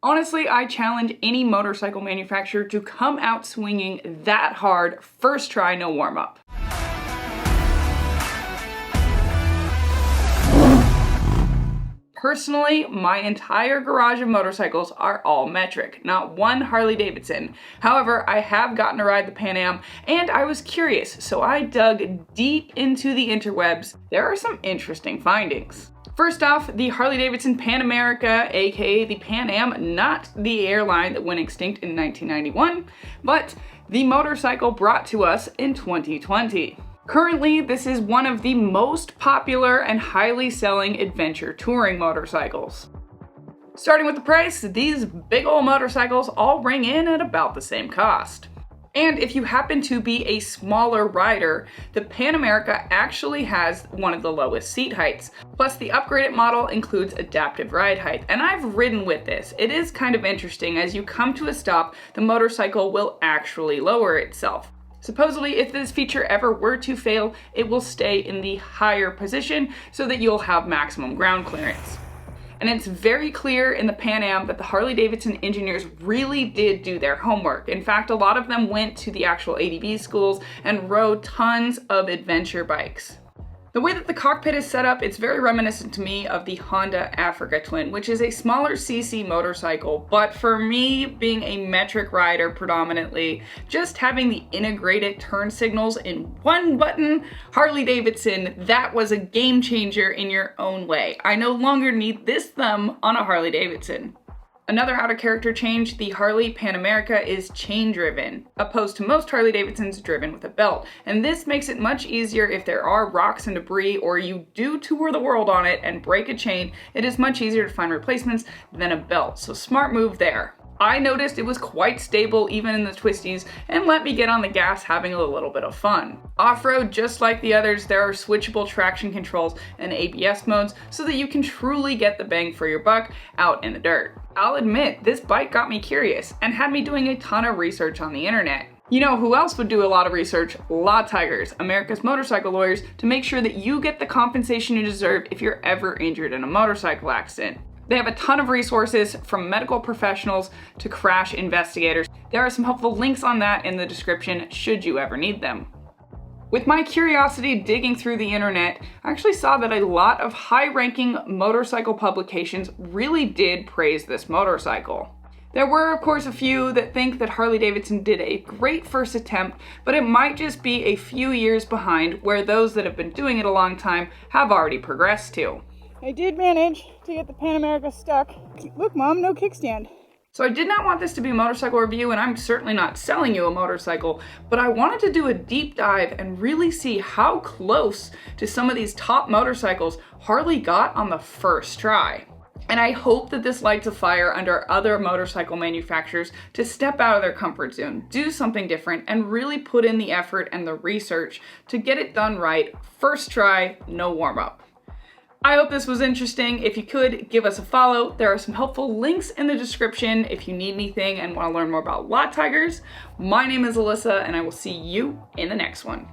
Honestly, I challenge any motorcycle manufacturer to come out swinging that hard, first try, no warm-up. Personally, my entire garage of motorcycles are all metric, not one Harley-Davidson. However, I have gotten to ride the Pan Am, and I was curious, so I dug deep into the interwebs. There are some interesting findings. First off, the Harley-Davidson Pan America, aka the Pan Am, not the airline that went extinct in 1991, but the motorcycle brought to us in 2020. Currently, this is one of the most popular and highly selling adventure touring motorcycles. Starting with the price, these big ol' motorcycles all ring in at about the same cost. And if you happen to be a smaller rider, the Pan America actually has one of the lowest seat heights. Plus, the upgraded model includes adaptive ride height, and I've ridden with this. It is kind of interesting. As you come to a stop, the motorcycle will actually lower itself. Supposedly, if this feature ever were to fail, it will stay in the higher position so that you'll have maximum ground clearance. And it's very clear in the Pan Am that the Harley-Davidson engineers really did do their homework. In fact, a lot of them went to the actual ADV schools and rode tons of adventure bikes. The way that the cockpit is set up, it's very reminiscent to me of the Honda Africa Twin, which is a smaller CC motorcycle, but for me, being a metric rider predominantly, just having the integrated turn signals in one button, Harley-Davidson, that was a game changer in your own way. I no longer need this thumb on a Harley-Davidson. Another out-of-character change, the Harley Pan America is chain-driven, opposed to most Harley-Davidsons driven with a belt. And this makes it much easier if there are rocks and debris, or you do tour the world on it and break a chain. It is much easier to find replacements than a belt, so smart move there. I noticed it was quite stable even in the twisties and let me get on the gas having a little bit of fun. Off-road, just like the others, there are switchable traction controls and ABS modes so that you can truly get the bang for your buck out in the dirt. I'll admit, this bike got me curious and had me doing a ton of research on the internet. You know who else would do a lot of research? Law Tigers, America's motorcycle lawyers, to make sure that you get the compensation you deserve if you're ever injured in a motorcycle accident. They have a ton of resources from medical professionals to crash investigators. There are some helpful links on that in the description should you ever need them. With my curiosity digging through the internet, I actually saw that a lot of high-ranking motorcycle publications really did praise this motorcycle. There were, of course, a few that think that Harley-Davidson did a great first attempt, but it might just be a few years behind where those that have been doing it a long time have already progressed to. I did manage to get the Pan America stuck. Look, Mom, no kickstand. So I did not want this to be a motorcycle review, and I'm certainly not selling you a motorcycle, but I wanted to do a deep dive and really see how close to some of these top motorcycles Harley got on the first try. And I hope that this lights a fire under other motorcycle manufacturers to step out of their comfort zone, do something different, and really put in the effort and the research to get it done right. First try, no warm-up. I hope this was interesting. If you could, give us a follow. There are some helpful links in the description if you need anything and want to learn more about Law Tigers. My name is Alyssa, and I will see you in the next one.